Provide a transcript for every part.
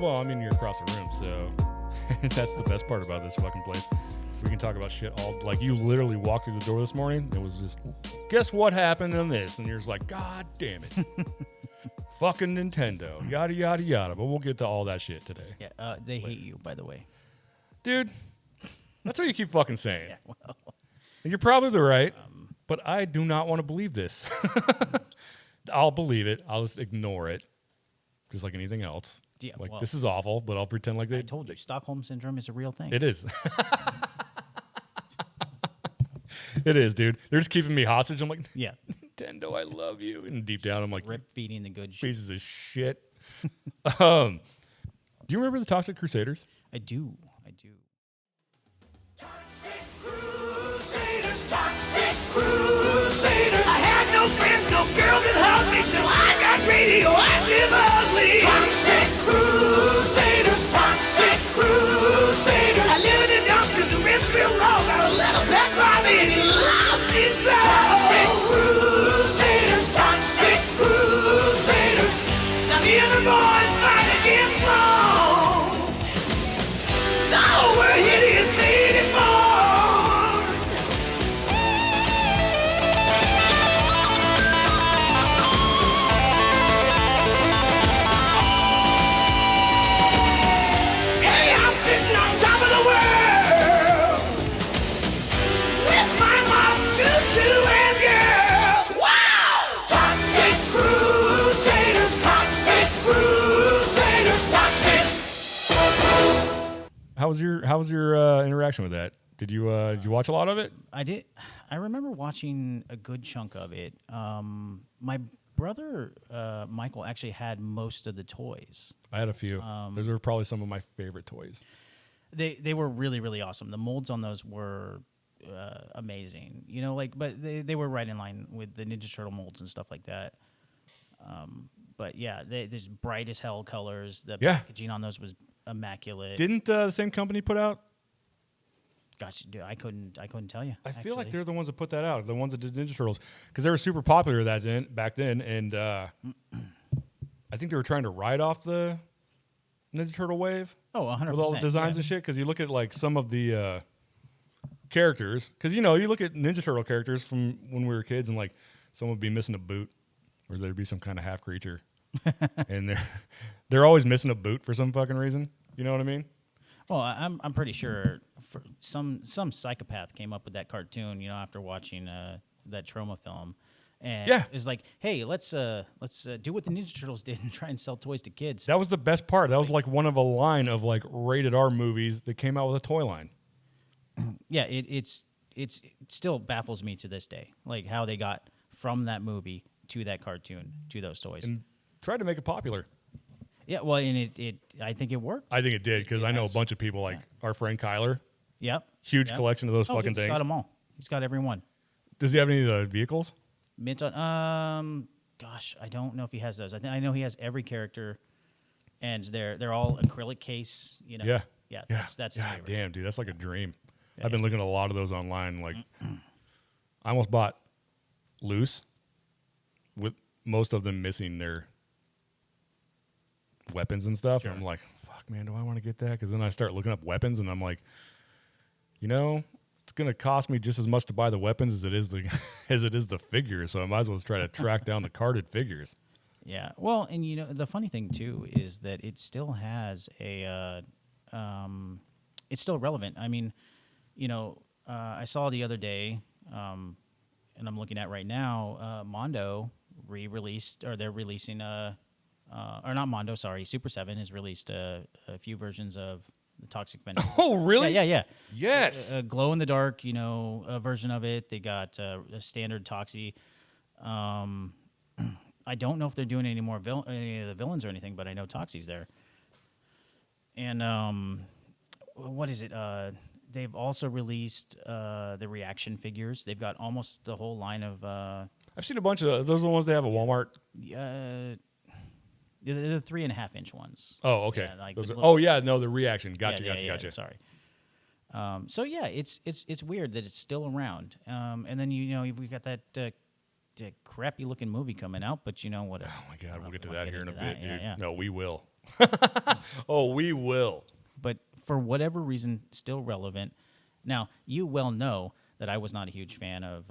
Well, I mean, you're across the room, so that's the best part about this fucking place. We can talk about shit all, like, you literally walked through the door this morning. It was just, guess what happened in this? And you're just like, God damn it. Fucking Nintendo. Yada, yada, yada. But we'll get to all that shit today. Yeah, they hate you, by the way. Dude, that's what you keep fucking saying. Yeah, well. And you're probably the right, but I do not want to believe this. I'll believe it. I'll just ignore it. Just like anything else. Yeah, like, well, this is awful, but I'll pretend like I told you, Stockholm Syndrome is a real thing. It is. It is, dude. They're just keeping me hostage. I'm like, Yeah. Nintendo, I love you. And deep down, I'm like, Rip feeding the good shit. pieces of shit. Do you remember the Toxic Crusaders? I do. Toxic Crusaders, Toxic Crusaders. I had no friends, no girls that hugged me till I got radioactive ugly. Toxic Crusaders, Toxic Crusaders. I live in the dump cause the rim's real low. Got a little back by me and he loves me so. Toxic Crusaders, Toxic Crusaders. Now me and the boys fight against law. Oh, we're hideously deformed. Hey, I'm sitting on top of the world with my mom, tutu, and girl. Wow! Toxic Crusaders, Toxic Crusaders, Toxic. How was your interaction with that? Did you watch a lot of it? I did. I remember watching a good chunk of it. My brother, Michael, actually had most of the toys. I had a few. Those are probably some of my favorite toys. They were really, really awesome. The molds on those were amazing. You know, like, but they were right in line with the Ninja Turtle molds and stuff like that. But yeah, there's bright as hell colors. The packaging on those was immaculate. Didn't the same company put out? Gosh, dude, I couldn't tell you. I feel like they're the ones that put that out, the ones that did Ninja Turtles, because they were super popular back then, and I think they were trying to ride off the Ninja Turtle wave. Oh, 100%. With all the designs and shit, because you look at like some of the characters, because you look at Ninja Turtle characters from when we were kids, and like someone would be missing a boot, or there'd be some kind of half creature, and they're always missing a boot for some fucking reason. You know what I mean? Well, I'm pretty sure some psychopath came up with that cartoon, after watching that Trauma film, and is like, hey, let's do what the Ninja Turtles did and try and sell toys to kids. That was the best part. That was like one of a line of like rated R movies that came out with a toy line. Yeah, it still baffles me to this day, like how they got from that movie to that cartoon to those toys. And tried to make it popular. Yeah, well, and I think it worked. I think it did, because I know a bunch of people, like our friend Kyler. Yep. Huge collection of those fucking things. He's got them all. He's got every one. Does he have any of the vehicles? Mint on, gosh, I don't know if he has those. I know he has every character, and they're all acrylic case. Yeah. Yeah. That's his God favorite. damn, dude, that's like a dream. Yeah, I've been looking at a lot of those online. Like, I almost bought loose, with most of them missing their weapons and stuff. Sure. And I'm like, fuck, man, do I want to get that? Because then I start looking up weapons, and I'm like, it's gonna cost me just as much to buy the weapons as it is the figures. So I might as well try to track down the carded figures. Yeah. Well, and the funny thing too is that it still has a, it's still relevant. I mean, I saw the other day, and I'm looking at right now, Mondo re-released, or they're releasing or not Mondo, sorry, Super 7 has released a few versions of the Toxic Venom. Oh, really? Yeah. Yes. A glow in the dark, a version of it. They got a standard Toxie. I don't know if they're doing any more any of the villains or anything, but I know Toxie's there. And what is it? They've also released the reaction figures. They've got almost the whole line of. I've seen a bunch of those. Are the ones they have at Walmart. They're the 3.5-inch ones. Oh, okay. Yeah, like the reaction. Gotcha. Sorry. So yeah, it's weird that it's still around. And then we've got that crappy looking movie coming out, but whatever. Oh my God, we'll get to that here in a bit, dude. Yeah. No, we will. Oh, we will. But for whatever reason, still relevant. Now, you well know that I was not a huge fan of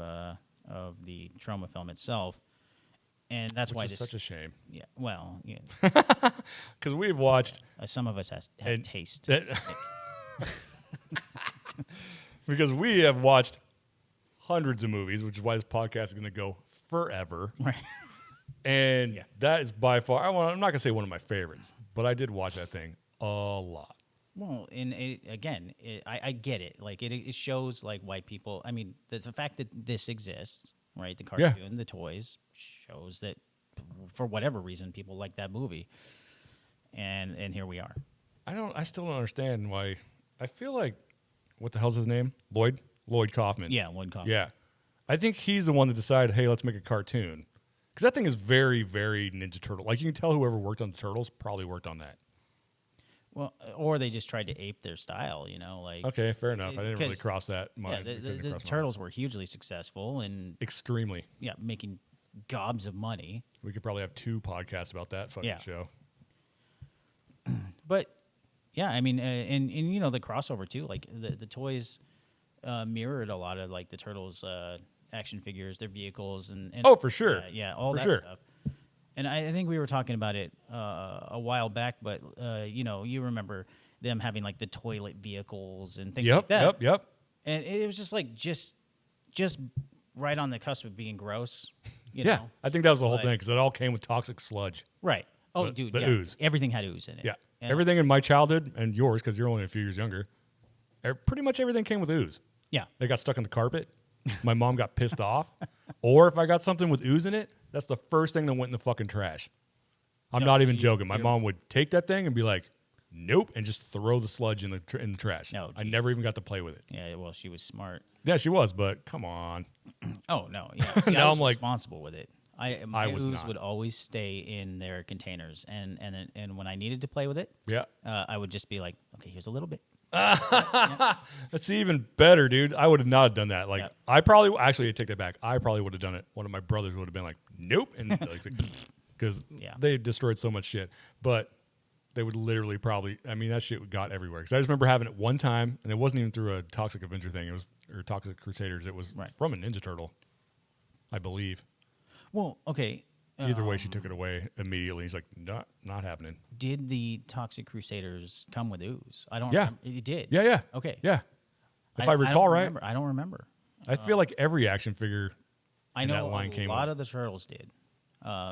the Trauma film itself, and that's why Which is this. such a shame. Yeah, well, yeah, Because we've watched... some of us have And- taste. because we have watched hundreds of movies, which is why this podcast is going to go forever. Right. And Yeah. that is by far, I'm not going to say one of my favorites, but I did watch that thing a lot. Well, I get it. Like it shows like white people. I mean, the fact that this exists, right? The Yeah. cartoon, the toys, shows that for whatever reason people like that movie, and here we are. I still don't understand why. I feel like, what the hell's his name? Lloyd Kaufman. Yeah, one copy. Yeah. I think he's the one that decided, hey, let's make a cartoon. Because that thing is very, very Ninja Turtle. Like, you can tell whoever worked on the Turtles probably worked on that. Well, or they just tried to ape their style, like. Okay, fair enough. I didn't really 'cause, cross that. Yeah, the Turtles were hugely successful and Extremely. making gobs of money. We could probably have 2 podcasts about that fucking show. But yeah, I mean, and the crossover too. Like the toys mirrored a lot of like the Turtles action figures, their vehicles, and Oh, for sure. yeah, all For that sure. stuff. And I think we were talking about it a while back, but you remember them having like the toilet vehicles and things like that. Yep. And it was just like just right on the cusp of being gross. You Yeah, know? I think that was the whole Like- thing because it all came with toxic sludge. Right. Oh, The- dude, the yeah. ooze. Everything had ooze in it. Yeah, And- everything in my childhood and yours, because you're only a few years younger, pretty much everything came with ooze. Yeah. They got stuck in the carpet. My mom got pissed off. Or if I got something with ooze in it, that's the first thing that went in the fucking trash. I'm No, not even you- joking. My you- mom would take that thing and be like, nope, and just throw the sludge in the trash. No, I never geez. even got to play with it. Yeah, well, she was smart. Yeah, she was, but come on. Oh no, yeah. See, Now I was I'm like- responsible with it. My was ooze not. would always stay in their containers, and when I needed to play with it, Yeah. I would just be like, okay, here's a little bit. That's even better, dude. I would have not done that. Like, Yeah. I probably, actually, I take that back. I probably would have done it. One of my brothers would have been like, nope. And because Yeah. they destroyed so much shit. But they would literally probably, I mean, that shit got everywhere. Because I just remember having it one time, and it wasn't even through a Toxic Avenger thing. It was, or Toxic Crusaders. It was Right. from a Ninja Turtle, I believe. Well, okay. Either way, she took it away immediately. He's like, not happening. Did the Toxic Crusaders come with ooze? I don't. Yeah. remember. It did. Yeah. Okay. Yeah. If I recall don't right, remember. I don't remember. I feel like every action figure I in know that line a came lot with- of the Turtles did.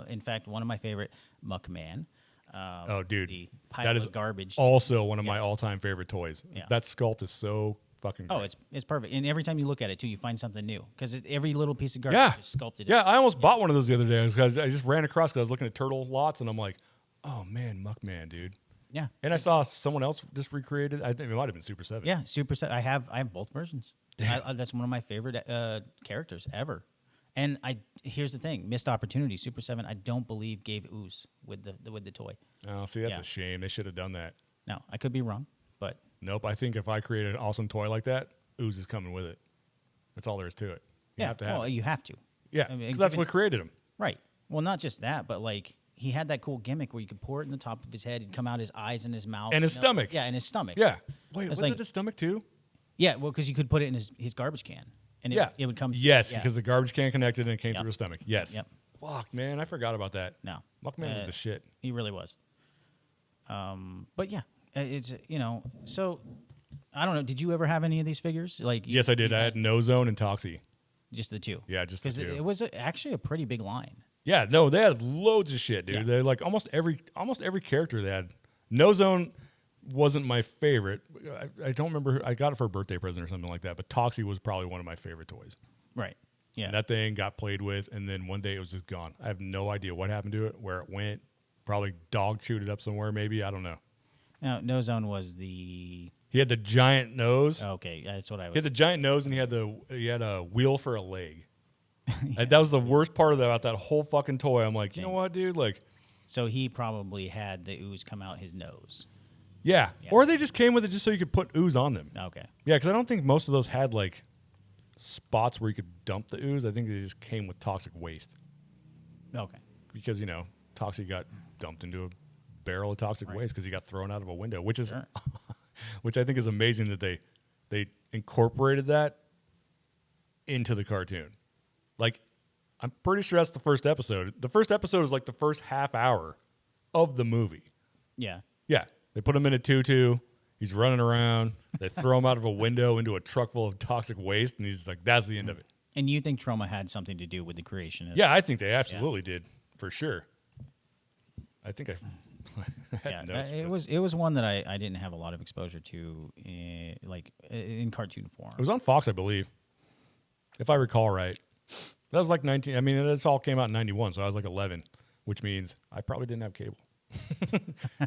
In fact, one of my favorite, Muckman. Oh, dude, the pile that is of garbage. also one of my all-time favorite toys. Yeah. That sculpt is so fucking great. Oh, it's perfect. And every time you look at it too, you find something new because every little piece of garbage yeah, is sculpted. yeah. I almost bought one of those the other day because I just ran across because I was looking at turtle lots and I'm like, oh man, Muckman, dude. Yeah. And I saw someone else just recreated. I think it might have been Super 7. Yeah, Super Set. I have both versions. That's one of my favorite characters ever. And here's the thing: missed opportunity. Super 7, I don't believe gave ooze with the toy. Oh, see, that's Yeah. a shame. They should have done that. Now I could be wrong, but Nope. I think if I created an awesome toy like that, ooze is coming with it. That's all there is to it. You yeah, have to have well, it. you have to. Yeah, I mean, 'cause that's given- what created him. Right. Well, not just that, but like he had that cool gimmick where you could pour it in the top of his head, it'd come out his eyes and his mouth And his you know? stomach. Yeah, and his stomach. Yeah. Wait, It's was like- it his stomach too? Yeah, well, because you could put it in his garbage can, and it would come. Yes, yeah. because the garbage can connected and it came Yep. through his stomach. Yes. Yep. Fuck, man, I forgot about that. No. Muckman was the shit. He really was. But yeah, it's So I don't know. Did you ever have any of these figures? Like Yes, I did. I had No Zone and Toxie. just the two. Yeah, just the because two. it was actually a pretty big line. Yeah, no, they had loads of shit, dude. Yeah. They like almost every character they had. No Zone wasn't my favorite. I don't remember. I got it for a birthday present or something like that. But Toxie was probably one of my favorite toys. Right. Yeah. And that thing got played with, and then one day it was just gone. I have no idea what happened to it, where it went. Probably dog chewed it up somewhere, maybe. I don't know. Now, No Zone was the. He had the giant nose. Okay, that's what I He was. had the giant nose, and he had a wheel for a leg. And that was the worst part about that whole fucking toy. I'm like, you know what, dude? Like, So he probably had the ooze come out his nose. yeah. Or they just came with it just so you could put ooze on them. Okay. Yeah, because I don't think most of those had like spots where you could dump the ooze. I think they just came with toxic waste Okay. because Toxic got dumped into a barrel of toxic waste because he got thrown out of a window, which is, Sure. which I think is amazing that they incorporated that into the cartoon. Like, I'm pretty sure that's the first episode. The first episode is like the first half hour of the movie. Yeah. Yeah, they put him in a tutu. He's running around. They throw him out of a window into a truck full of toxic waste, and he's like, "That's the end of it." And you think trauma had something to do with the creation of Yeah, I think they absolutely did for sure. I think I had notes, it was one that I didn't have a lot of exposure to in cartoon form. It was on Fox, I believe, if I recall right. That was like 19. I mean, this all came out in 91, so I was like 11, which means I probably didn't have cable.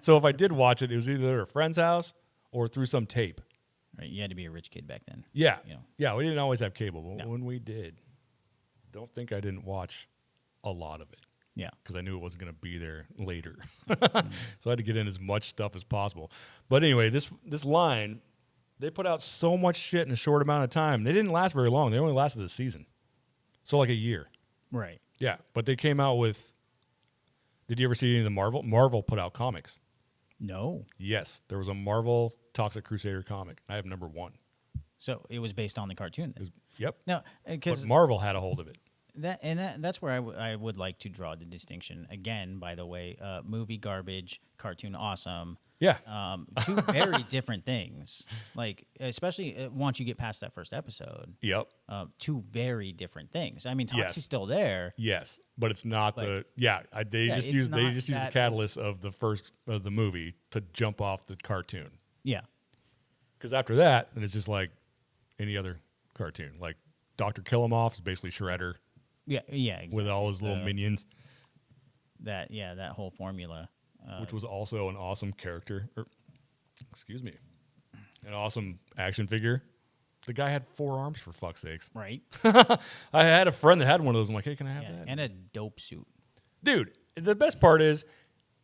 So if I did watch it, it was either at a friend's house or through some tape. Right, you had to be a rich kid back then. Yeah. You know. Yeah, we didn't always have cable, but No. when we did, don't think I didn't watch a lot of it Yeah. because I knew it wasn't going to be there later. So I had to get in as much stuff as possible. But anyway, this line, they put out so much shit in a short amount of time. They didn't last very long. They only lasted a season. So like a year. Right. Yeah, but they came out with, did you ever see any of the Marvel? Marvel put out comics. No. Yes, there was a Marvel Toxic Crusader comic. I have number 1. So it was based on the cartoon then. Yep. No, But because Marvel had a hold of it. that's where I would like to draw the distinction again. By the way, movie garbage, cartoon awesome. Yeah. Two very different things. Like especially once you get past that first episode. Yep. Two very different things. I mean, Yes. Toxic's still there. Yes, but it's not they just it's used not the that- catalyst of the first of the movie to jump off the cartoon. Yeah. Because after that, then it's just like any other cartoon. Like Dr. Killamoff is basically Shredder Yeah. Yeah. Exactly. with all his little minions, that whole formula. which was also an awesome character. Excuse me, an awesome action figure. The guy had 4 arms, for fuck's sakes. Right. I had a friend that had one of those. I'm like, hey, can I have Yeah. that? And a dope suit. Dude, the best part is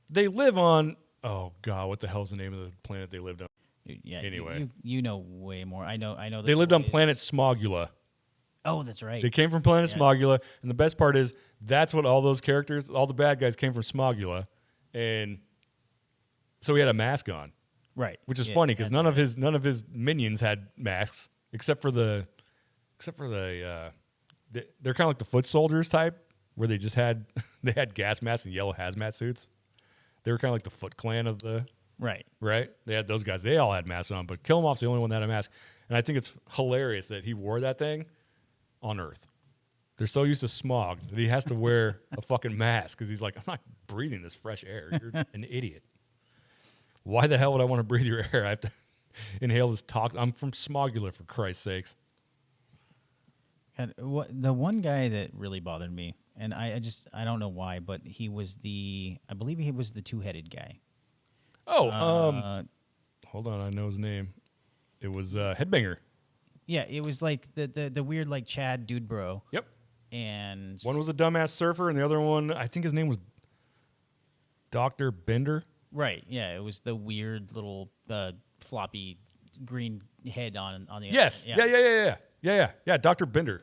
they live on, oh God, what the hell's the name of the planet they lived on? Dude, yeah. Anyway. you know way more. I know. They lived on planet Smogula. Oh, that's right. They came from planet Yeah. Smogula, and the best part is that's what all those characters, all the bad guys came from Smogula, and so he had a mask on, Right. which is Yeah, funny because that's none of his minions had masks except for they're kind of like the foot soldiers type where they just had they had gas masks and yellow hazmat suits. They were kind of like the Foot Clan of the Right. right. They had those guys. They all had masks on, but Killamoff's the only one that had a mask, and I think it's hilarious that he wore that thing on Earth. They're so used to smog that he has to wear a fucking mask because he's like, I'm not breathing this fresh air. You're an idiot. Why the hell would I want to breathe your air? I have to inhale this toxin. I'm from Smogula, for Christ's sakes. And the one guy that really bothered me, and I don't know why, but I believe he was the 2-headed guy. Oh, hold on. I know his name. It was Headbanger. Yeah, it was like the weird like Chad dude bro. Yep. And One was a dumbass surfer, and the other one, I think his name was Dr. Bender. right, yeah, it was the weird little floppy green head on the Yes. Yeah. Dr. Bender.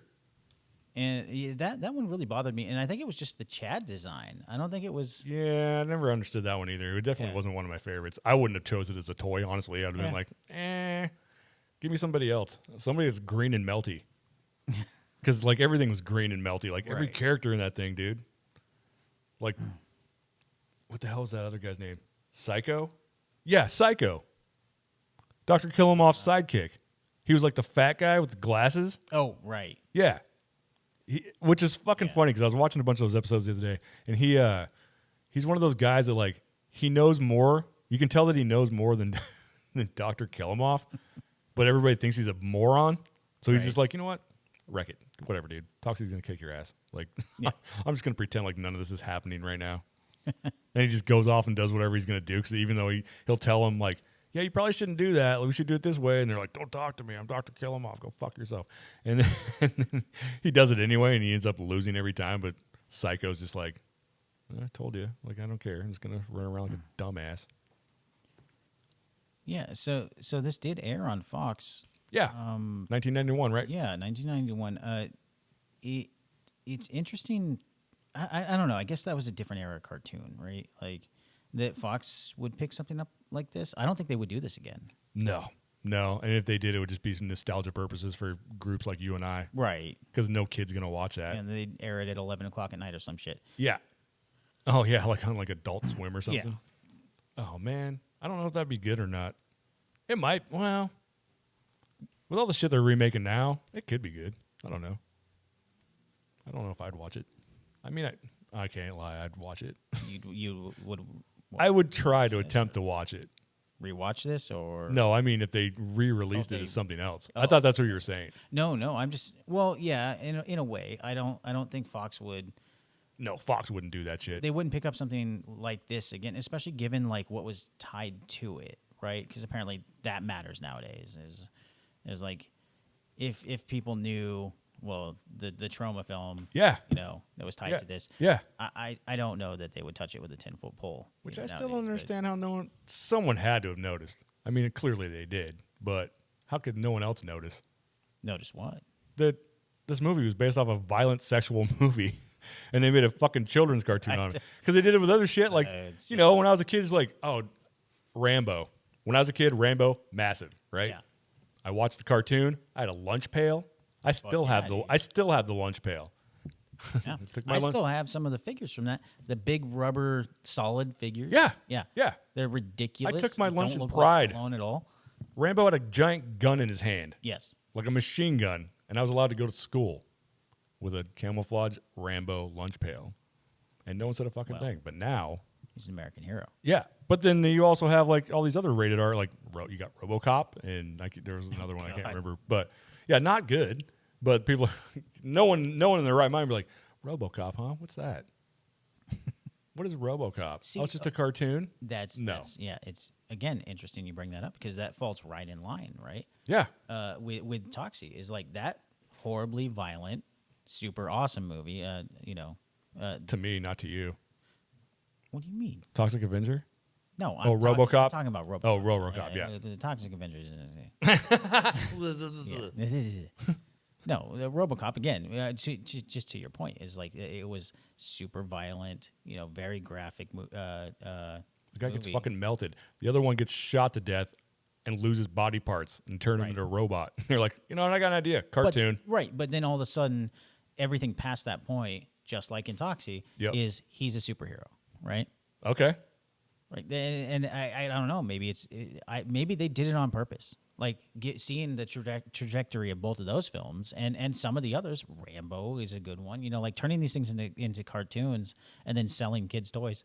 And that one really bothered me, and I think it was just the Chad design. I don't think it was. Yeah, I never understood that one either. It definitely Yeah. wasn't one of my favorites. I wouldn't have chosen it as a toy, honestly. I'd have been Yeah. like, give me somebody else. Somebody that's green and melty. Because, like, everything was green and melty. Like, every Right. character in that thing, dude. Like, what the hell is that other guy's name? Psycho? Yeah, Psycho. Dr. Killamoff's sidekick. He was like the fat guy with the glasses. Oh, right. Yeah. Which is fucking funny because I was watching a bunch of those episodes the other day, and he's one of those guys that, like, he knows more. You can tell that he knows more than Dr. Killamoff, but everybody thinks he's a moron. So he's Right. just like, you know what? Wreck it. Whatever, dude. Toxic's going to kick your ass. Like, Yeah. I'm just going to pretend like none of this is happening right now. And he just goes off and does whatever he's going to do because even though he'll tell him, like, yeah, you probably shouldn't do that. We should do it this way. And they're like, don't talk to me. I'm Dr. Killamoff. Go fuck yourself. And then he does it anyway, and he ends up losing every time. But Psycho's just like, I told you. Like, I don't care. I'm just going to run around like a dumbass. Yeah. So this did air on Fox. Yeah. 1991, right? Yeah, 1991. It's interesting. I don't know. I guess that was a different era cartoon, right? Like that Fox would pick something up like this. I don't think they would do this again. No. And if they did, it would just be some nostalgia purposes for groups like you and I. Right. Because no kid's going to watch that. And they'd air it at 11 o'clock at night or some shit. Yeah. Oh, yeah, like on like Adult Swim or something. Yeah. Oh, man. I don't know if that'd be good or not. It might. Well, with all the shit they're remaking now, it could be good. I don't know. I don't know if I'd watch it. I mean, I can't lie. I'd watch it. You would. I would try to attempt to watch it. Rewatch this or No, I mean if they re-released it as something else. Oh. I thought that's what you were saying. No. I'm just. Well, yeah. In a way, I don't think Fox would. No, Fox wouldn't do that shit. They wouldn't pick up something like this again, especially given like what was tied to it, right? Because apparently that matters nowadays. Is like if people knew, well, the trauma film, Yeah. that was tied to this. Yeah. I don't know that they would touch it with a 10-foot pole. Which I nowadays, still don't but- understand how someone had to have noticed. I mean, clearly they did, but how could no one else notice? Notice what? That this movie was based off a violent sexual movie, and they made a fucking children's cartoon on it. Because they did it with other shit, like, it's when I was a kid, it's like, oh, Rambo. When I was a kid, Rambo, massive, right? Yeah. I watched the cartoon. I had a lunch pail. I still have the lunch pail. Yeah. Took my I lunch- still have some of the figures from that. The big rubber solid figures. Yeah. Yeah. Yeah. They're ridiculous. I took my They lunch don't in look pride. Like Stallone at all. Rambo had a giant gun in his hand, Yes. like a machine gun, and I was allowed to go to school with a camouflage Rambo lunch pail, and no one said a fucking thing. But now, He's an American hero. yeah. But then you also have like all these other rated R, like you got RoboCop, and there was another one I can't remember. But yeah, not good. But people, no one in their right mind would be like, RoboCop, huh? What's that? What is RoboCop? See, it's just a cartoon. That's yeah. It's again interesting you bring that up because that falls right in line, right? Yeah. With Toxic is like that horribly violent, super awesome movie. To me, not to you. What do you mean? Toxic Avenger. No. Oh, RoboCop? I'm talking about RoboCop. Oh, RoboCop, yeah. The Toxic Avengers. No, the RoboCop again. Just to your point, is like it was super violent. Very graphic. The guy gets movie. fucking melted. The other one gets shot to death and loses body parts and turn him into a robot. They're like, I got an idea. Cartoon. But then all of a sudden, everything past that point, just like in Toxic, is he's a superhero, right? Okay. Right. And I don't know. Maybe maybe they did it on purpose. Like seeing the trajectory of both of those films and some of the others. Rambo is a good one. Like turning these things into cartoons and then selling kids' toys.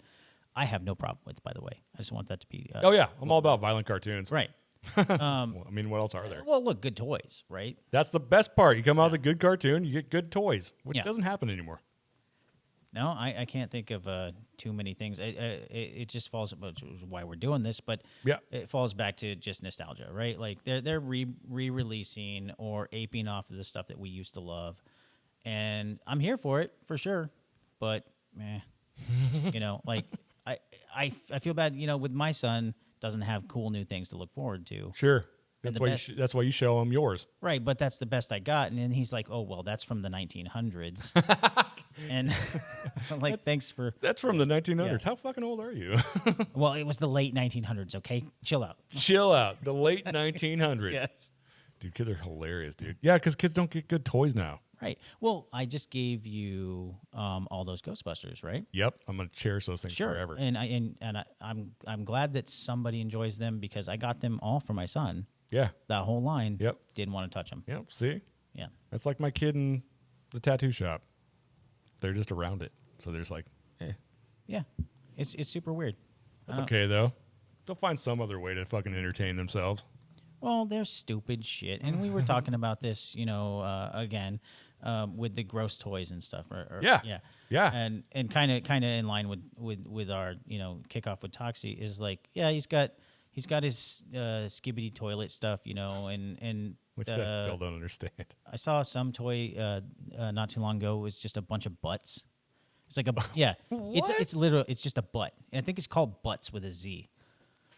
I have no problem with, by the way. I just want that to be. Oh, yeah. I'm all about violent cartoons. Right. Well, I mean, what else are there? Well, look, good toys, right? That's the best part. You come out with a good cartoon, you get good toys, which Yeah. doesn't happen anymore. No, I can't think of too many things. It just falls, which is why we're doing this, but Yeah. it falls back to just nostalgia, right? Like they're re-releasing or aping off of the stuff that we used to love, and I'm here for it for sure. But like I feel bad, with my son doesn't have cool new things to look forward to. Sure. And That's why you show him yours. Right, but that's the best I got. And then he's like, oh, well, that's from the 1900s. And I'm like, thanks for... That's from the 1900s. Yeah. How fucking old are you? Well, it was the late 1900s, okay? Chill out. Chill out. The late 1900s. Yes. Dude, kids are hilarious, dude. Yeah, because kids don't get good toys now. Right. Well, I just gave you all those Ghostbusters, right? Yep. I'm going to cherish those things Sure. forever. And I'm glad that somebody enjoys them because I got them all for my son. Yeah. That whole line. Yep. Didn't want to touch them. Yep. See? Yeah. That's like my kid in the tattoo shop. They're just around it. So they're just like, Yeah. It's super weird. That's okay, though. They'll find some other way to fucking entertain themselves. Well, they're stupid shit, and we were talking about this, again, with the gross toys and stuff. Yeah. and kind of in line with our kickoff with Toxic is like, yeah, he's got his skibbity toilet stuff, and Which I still don't understand. I saw some toy not too long ago. It was just a bunch of butts. It's like it's literal. It's just a butt, and I think it's called Butts with a Z.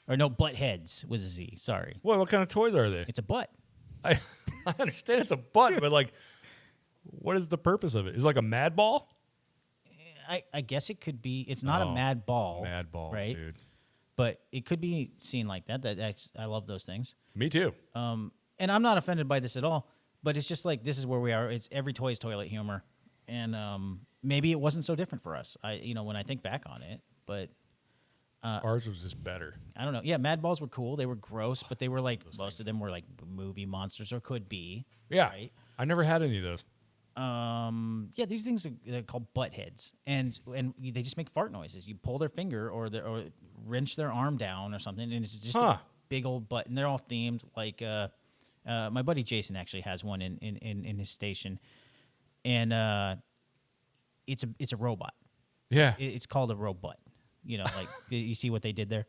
Or no, butt heads with a Z. Sorry. What kind of toys are they? It's a butt. I understand it's a butt, but like, what is the purpose of it? Is it like a mad ball? I guess it could be. It's not a mad ball. Mad ball, right? dude. But it could be seen like that. I love those things. Me too. And I'm not offended by this at all. But it's just like this is where we are. It's every toy is toilet humor, and maybe it wasn't so different for us. When I think back on it, but Ours was just better. I don't know. Yeah, Mad Balls were cool. They were gross, but they were like most of them were like movie monsters or could be. Yeah, Right? I never had any of those. Yeah, these things they're called butt heads, and they just make fart noises. You pull their finger or wrench their arm down or something, and it's just a big old butt. And they're all themed. Like my buddy Jason actually has one in his station, and it's a robot. Yeah. It's called a robot. Like you see what they did there.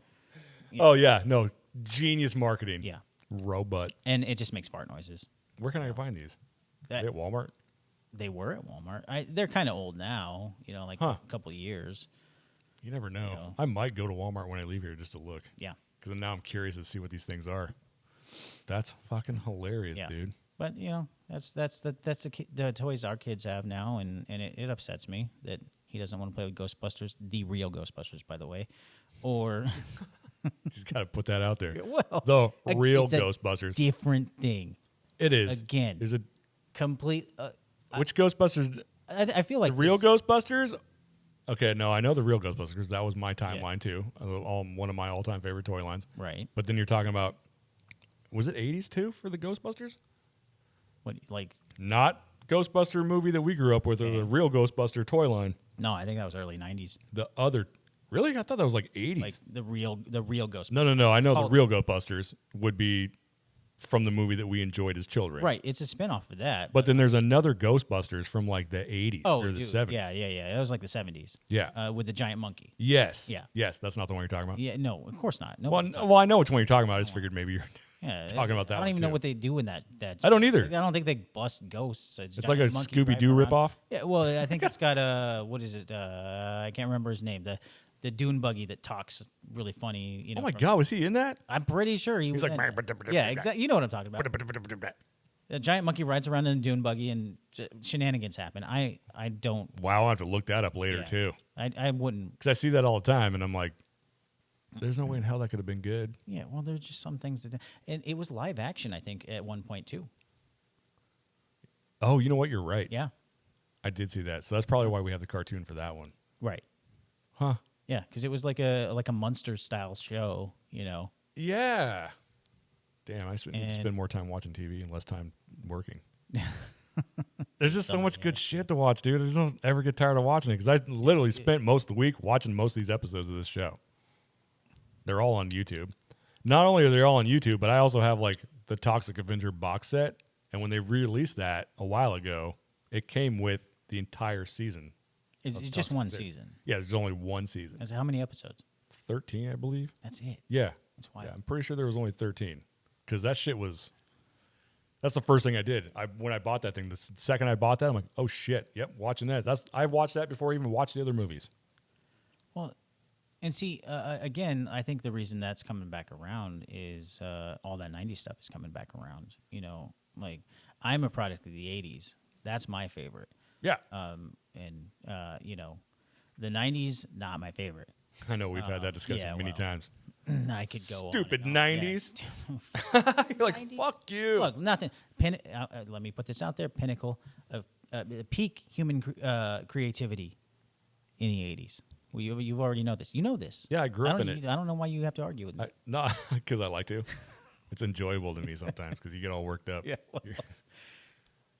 Oh yeah, no, genius marketing. Yeah, robot. and it just makes fart noises. Where can I find these? At Walmart. They were at Walmart. They're kind of old now, like a couple of years. You never know. I might go to Walmart when I leave here just to look. Yeah. Because now I'm curious to see what these things are. That's fucking hilarious, dude. But that's the toys our kids have now, and it upsets me that he doesn't want to play with Ghostbusters, the real Ghostbusters, by the way, or Just got to put that out there. well, The real it's a Ghostbusters. different thing. It is. Again, Is it complete. which Ghostbusters? I feel like The real this- Ghostbusters? Okay, no, I know the real Ghostbusters. That was my timeline too. One of my all-time favorite toy lines. Right. But then you're talking about, was it 80s too for the Ghostbusters? What like? Not Ghostbuster movie that we grew up with, or the real Ghostbuster toy line. No, I think that was early '90s. The other, really? I thought that was like 80s. Like the real Ghostbusters. No. I know the called- real Ghostbusters would be from the movie that we enjoyed as children. Right. It's a spinoff of that. But then there's another Ghostbusters from like the 80s or the dude, 70s. Yeah. That was like the '70s. Yeah. With the giant monkey. Yes. Yeah. Yes, that's not the one you're talking about. Yeah. No, of course not. No. Well, I know which one you're talking about. I just figured maybe you're Yeah, talking about that I don't one, even too. know what they do in that. I don't either. I don't think they bust ghosts. It's like a Scooby-Doo ripoff? Yeah, well, I think it's got what is it? I can't remember his name. The dune buggy that talks really funny. Oh my God, was he in that? I'm pretty sure he was. like, in it. Yeah, exactly. You know what I'm talking about. The giant monkey rides around in the dune buggy and shenanigans happen. I don't. Wow, I'll have to look that up later Yeah. too. I wouldn't. Because I see that all the time, and I'm like, there's no way in hell that could have been good. Yeah, well, there's just some things that, and it was live action. I think at one point too. Oh, you know what? You're right. Yeah. I did see that. So that's probably why we have the cartoon for that one. Right. Huh. Yeah, because it was like a Munster style show. Yeah. Damn, I need to And- spend more time watching TV and less time working. There's just so much good shit to watch, dude. I just don't ever get tired of watching it because I literally spent most of the week watching most of these episodes of this show. They're all on YouTube. Not only are they all on YouTube, but I also have like the Toxic Avenger box set. And when they re-released that a while ago, it came with the entire season. It's just one season. Yeah, there's only one season. That's how many episodes? 13, I believe. That's it. Yeah. That's wild. Yeah, I'm pretty sure there was only 13 because that shit was. That's the first thing I did. When I bought that thing, the second I bought that, I'm like, oh shit, yep, watching that. I've watched that before I even watched the other movies. Well, and see, again, I think the reason that's coming back around is all that '90s stuff is coming back around. Like I'm a product of the '80s. That's my favorite. Yeah, And the '90s, not my favorite. I know we've had that discussion yeah, many well, times. I could go Stupid on and on. 90s. Yeah. You're like, fuck you. Look, nothing. Let me put this out there. Pinnacle of peak human creativity in the '80s. Well, you've already know this. You know this. Yeah, I grew up in it. I don't know why you have to argue with me. No, because I like to. It's enjoyable to me sometimes because you get all worked up. Yeah, well.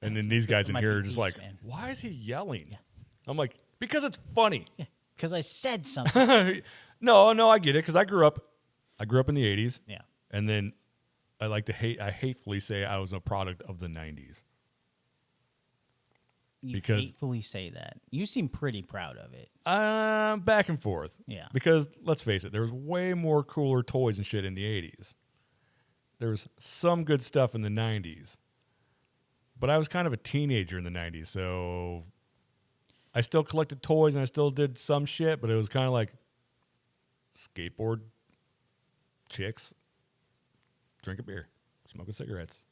And then these guys in my here are big just piece, like, man. why is he yelling? Yeah. I'm like, because it's funny. Yeah, because I said something. No, I get it because I grew up in the 80s. Yeah. And then I hatefully say I was a product of the 90s. You Because- hatefully say that. You seem pretty proud of it. Back and forth. Yeah. Because let's face it, there was way more cooler toys and shit in the 80s. There was some good stuff in the 90s. But I was kind of a teenager in the 90s, so I still collected toys and I still did some shit, but it was kind of like skateboard, chicks, drinking beer, smoking cigarettes.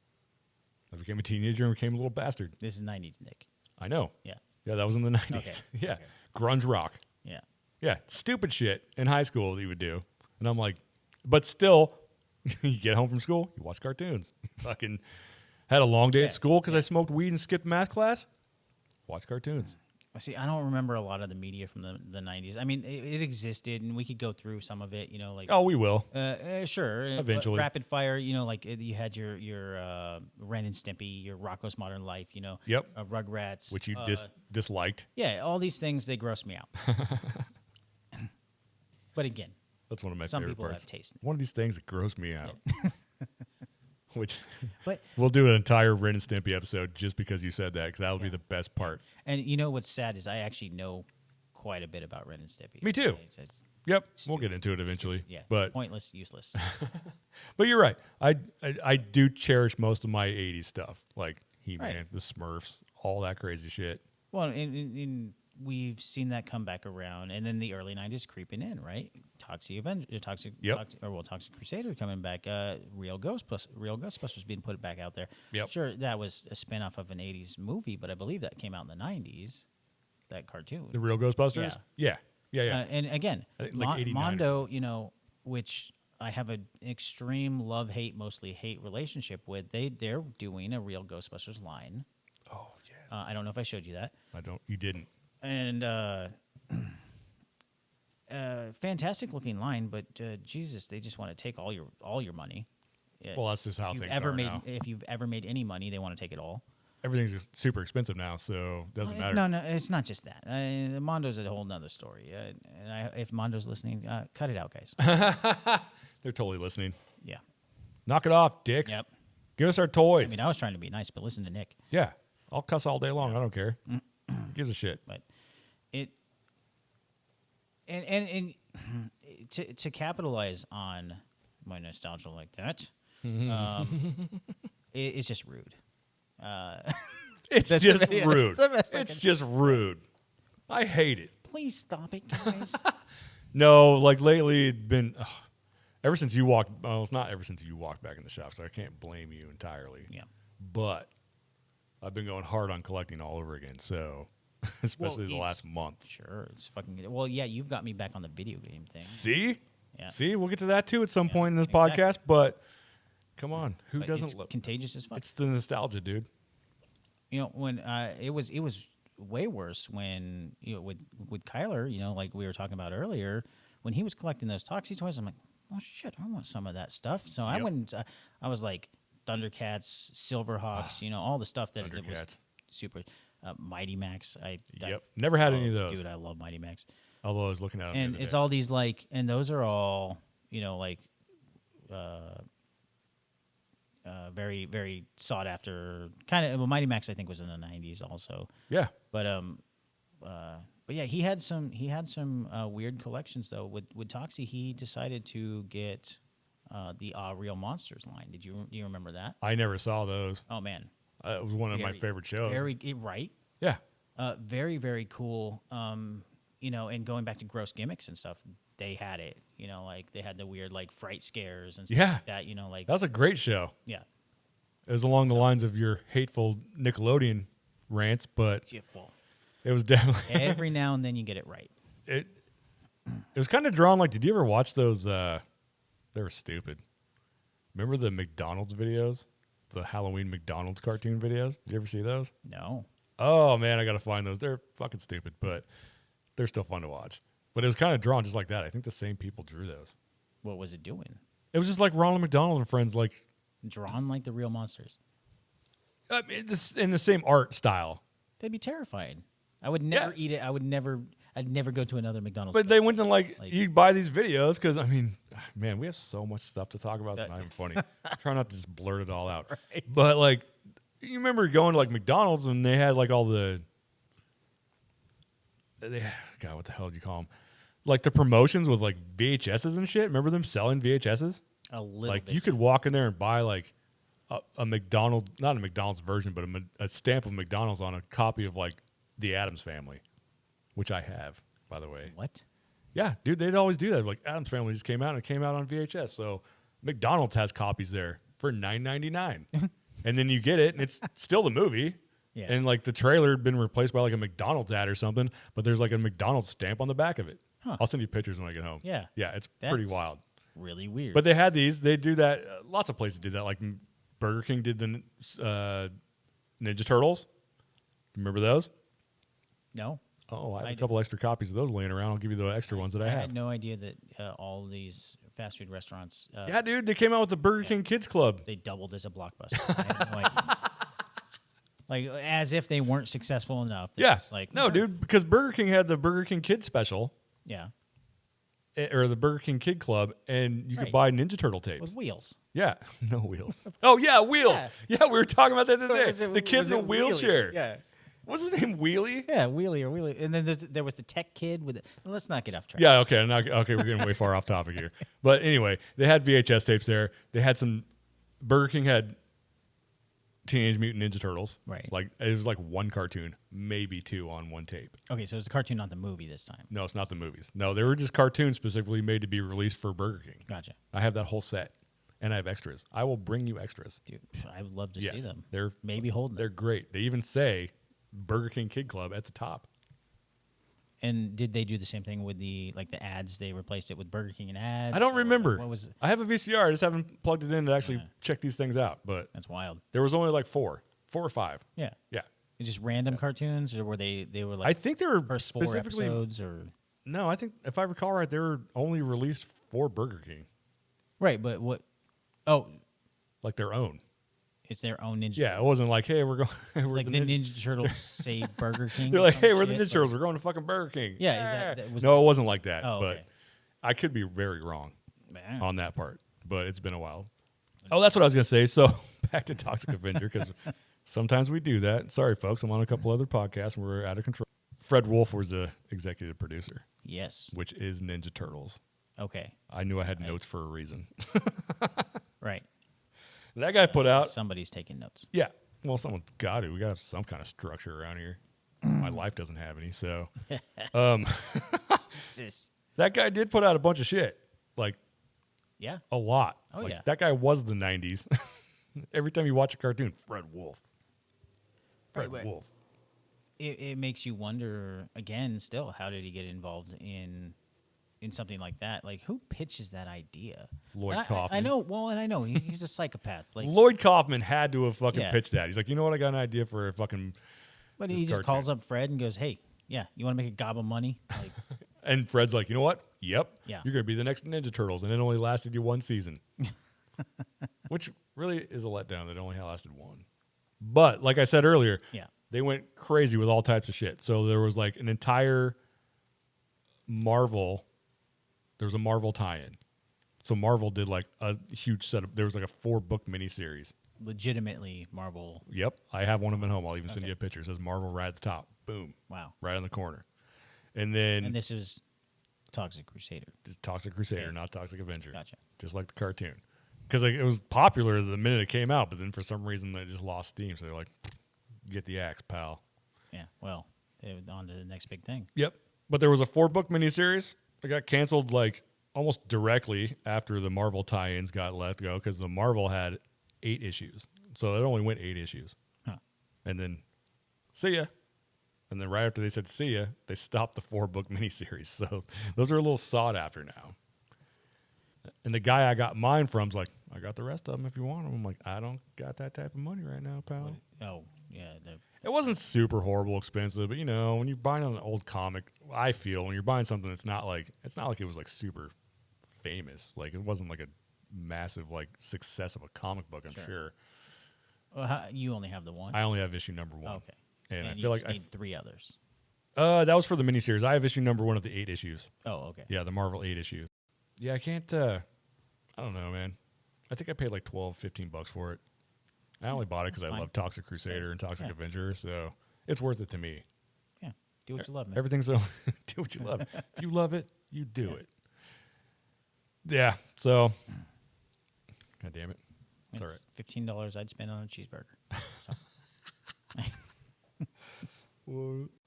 I became a teenager and became a little bastard. This is '90s, Nick. I know. Yeah. Yeah, that was in the 90s. Okay. Yeah. Okay. grunge rock. Yeah. Yeah, stupid shit in high school that you would do. And I'm like, but still, you get home from school, you watch cartoons. Fucking had a long day at school because I smoked weed and skipped math class. Watch cartoons. See, I don't remember a lot of the media from the 90s. I mean, it existed, and we could go through some of it, you know, like... Oh, we will. Sure. Eventually. Rapid fire, you know, like you had your Ren and Stimpy, your Rocko's Modern Life, you know. Yep. Rugrats. Which you disliked. Yeah, all these things, they gross me out. But again... That's one of my some favorite people parts. have taste. One of these things that gross me out. Which But we'll do an entire Ren and Stimpy episode just because you said that, because that'll be the best part. And you know what's sad is I actually know quite a bit about Ren and Stimpy. Me too. It's Yep, we'll get into it eventually. yeah, but pointless, useless. but you're right. I do cherish most of my '80s stuff, like He-Man, Right. the Smurfs, all that crazy shit. Well, we've seen that come back around, and then the early '90s creeping in, right? Toxic Crusader coming back. Real Ghostbusters being put back out there. Yep. Sure, that was a spinoff of an '80s movie, but I believe that came out in the '90s. That cartoon. The Real Ghostbusters. Yeah. And again, I think like 89. Mondo, you know, which I have an extreme love-hate, mostly hate relationship with. They're doing a Real Ghostbusters line. Oh yes. I don't know if I showed you that. I don't. You didn't. And fantastic looking line, but Jesus, they just want to take all your money. Well, that's just how If things are now. If you've ever made any money, they want to take it all. Everything's just super expensive now, so it doesn't matter. No, it's not just that. Mondo's a whole nother story. If Mondo's listening, cut it out, guys. They're totally listening. Yeah. Knock it off, dicks. Yep. Give us our toys. I mean, I was trying to be nice, but listen to Nick. Yeah. I'll cuss all day long. I don't care. Gives a shit. But it and to capitalize on my nostalgia like that, it's just rude. It's just rude. It's It's just rude. I hate it. Please stop it, guys. No, like lately, it'd been ever since you walked. Well, it's not ever since you walked back in the shop, so I can't blame you entirely. Yeah. But I've been going hard on collecting all over again. So, especially the last month. Sure, it's fucking good. Well, yeah, you've got me back on the video game thing. See, Yeah. see, we'll get to that too at some point in this exactly. podcast. But come on, who But doesn't it's love? contagious as fuck. It's the nostalgia, dude. You know, when it was way worse when, you know, with Kyler, you know, like we were talking about earlier, when he was collecting those Toxic toys. I'm like, oh shit, I want some of that stuff. So I went. I was like, Thundercats, Silverhawks, you know, all the stuff that it was Thundercats. super. Mighty Max. Yep, never had any of those. Dude, I love Mighty Max. Although I was looking at them, And the other it's day. all these like, and those are all, you know, like, very, very sought after kind of. Well, Mighty Max, I think, was in the '90s also. Yeah. But yeah, he had some weird collections though. With Toxie, he decided to get the Real Monsters line. Do you remember that? I never saw those. Oh man, It was one of my favorite shows. Right. Yeah. Very, very cool. You know, and going back to gross gimmicks and stuff, they had it. You know, like they had the weird like fright scares and stuff like that. You know, like That was a great show. yeah. It was along the lines of your hateful Nickelodeon rants, but Yeah, well, it was definitely every now and then you get it right. it was kind of drawn. Like, did you ever watch those? They were stupid. Remember the McDonald's videos, the Halloween McDonald's cartoon videos? Did you ever see those? No. Oh man, I gotta find those. They're fucking stupid, but they're still fun to watch. But it was kind of drawn just like that. I think the same people drew those. What was it doing? It was just like Ronald McDonald and Friends, like Drawn like the real monsters. I mean, in the same art style. They'd be terrified. I would never eat it. I'd never go to another McDonald's. But they went to like Like- you buy these videos because I mean, man, we have so much stuff to talk about. It's not even funny. Try not to just blurt it all out. Right. But like, you remember going to like McDonald's and they had like all the, God, what the hell do you call them? Like the promotions with like VHSs and shit. Remember them selling VHSs? a little Like bit. you could walk in there and buy like a McDonald's, not a McDonald's version, but a stamp of McDonald's on a copy of like the Addams Family, which I have, by the way. What? Yeah, dude, they'd always do that. Like Addams Family just came out and it came out on VHS. So McDonald's has copies there for $9.99. And then you get it and it's still the movie, Yeah. And like the trailer had been replaced by like a McDonald's ad or something, but there's like a McDonald's stamp on the back of it. Huh. I'll send you pictures when I get home. Yeah. Yeah, it's pretty That's wild. really weird. But they had these. They do that. Lots of places do that. Like Burger King did the Ninja Turtles. Remember those? no. Oh, I have I a do. couple extra copies of those laying around. I'll give you the extra ones that I I have. had no idea that all these fast food restaurants Yeah, dude, they came out with the Burger King Kids Club. they doubled as a blockbuster. I had no idea. Like as if they weren't successful enough. They're Yeah, just like no, dude, because Burger King had the Burger King Kids Special Yeah, or the Burger King Kid Club, and you could Right. buy Ninja Turtle tapes. with wheels. Yeah, no wheels. Oh yeah, wheels. Yeah. Yeah, we were talking about that the other day. Was it- The kid's was in a it Wheelie? wheelchair. Yeah, What's his name? Wheelie. yeah, Wheelie. And then there was the tech kid with it. Let's not get off track. Yeah, okay, okay, we're getting way far off topic here. But anyway, they had VHS tapes there. They had some. Burger King had Teenage Mutant Ninja Turtles. Right. Like it was like one cartoon, maybe two on one tape. Okay, so it's a cartoon, not the movie this time. No, it's not the movies. No, they were just cartoons specifically made to be released for Burger King. Gotcha, I have that whole set, and I have extras. I will bring you extras. dude. I would love to Yes, see them. they're Maybe holding they're them. great. They even say Burger King Kid Club at the top. And did they do the same thing with the ads? They replaced it with Burger King and ads. I don't or remember. What was it? I have a VCR. I just haven't plugged it in to actually check these things out. But That's wild. there was only like four or five. Yeah. Yeah. It's just random cartoons, or were they were like I think they were first 4 specifically. episodes, or No, I think if I recall right, they were only released for Burger King, right? But what? Oh, like their own. it's their own Ninja. Yeah, it wasn't like, hey, we're going. It's We're like the the Ninja. Ninja Turtles save Burger King. They're or like, some hey, we're the shit, Ninja Turtles. We're going to fucking Burger King. Yeah, is that was No, it wasn't like that. Oh, but okay. I could be very wrong Man. on that part. But it's been a while. Oh, that's what I was gonna say. So back to Toxic Avenger because sometimes we do that. Sorry, folks. I'm on a couple other podcasts and we're out of control. Fred Wolf was the executive producer, Yes. which is Ninja Turtles. Okay. I knew I had notes for a reason. Right. That guy put out. Somebody's taking notes. Yeah. Well, someone's got to. We got to have some kind of structure around here. My life doesn't have any. So that guy did put out a bunch of shit. Like Yeah. a lot. Oh, Like, yeah. that guy was the 90s. Every time you watch a cartoon, Fred Wolf. Fred Right, Wolf. It makes you wonder again. Still, how did he get involved in something like that? Like, who pitches that idea? Lloyd And I Kaufman. know. Well, and I know he's a psychopath. Like, Lloyd Kaufman had to have fucking Yeah. pitched that. He's like, you know what? I got an idea for a fucking. but this he just cartoon. calls up Fred and goes, "Hey, yeah, you want to make a gob of money?" Like, And Fred's like, you know what? Yep. Yeah. You're going to be the next Ninja Turtles. And it only lasted you one season. Which really is a letdown that it only lasted one. But like I said earlier, yeah. they went crazy with all types of shit. So there was like an entire Marvel. There was a Marvel tie-in. So Marvel did like a huge set of. There was like a 4-book miniseries. Legitimately Marvel. Yep, I have one of them at home. I'll even send Okay. you a picture. It says Marvel right at the top. Boom, Wow. right on the corner. And then And this is Toxic Crusader. just Toxic Crusader, Okay. not Toxic Avenger. Gotcha. Just like the cartoon. Because like, it was popular the minute it came out, but then for some reason they just lost steam. So they're like, get the axe, pal. Yeah. Well, they were on to the next big thing. Yep. But there was a 4-book miniseries that got canceled like almost directly after the Marvel tie-ins got let go because the Marvel had 8 issues. So it only went 8 issues. Huh. And then, see ya. And then right after they said see ya, they stopped the 4-book miniseries. So those are a little sought after now. And the guy I got mine from's like, I got the rest of them if you want them. I'm like, I don't got that type of money right now, pal. Oh, yeah. It wasn't super horrible expensive, but you know, when you're buying an old comic, I feel when you're buying something that's not like it was like super famous. Like it wasn't like a massive like success of a comic book, I'm sure. Well, you only have the one. I only have issue number 1. Okay. And I you feel like just need 3 others. that was for the miniseries. I have issue number 1 of the 8 issues. Oh, okay. Yeah, the Marvel 8 issues. Yeah, I can't I don't know, man. I think I paid like $12-15 for it. I only bought it because I fine. love Toxic Crusader and Toxic Yeah. Avenger, so it's worth it to me. Yeah. Do what you love, man. Everything's so do what you love. If you love it, you do it. Yeah. So, God damn it. It's all right. It's $15 I'd spend on a cheeseburger. So.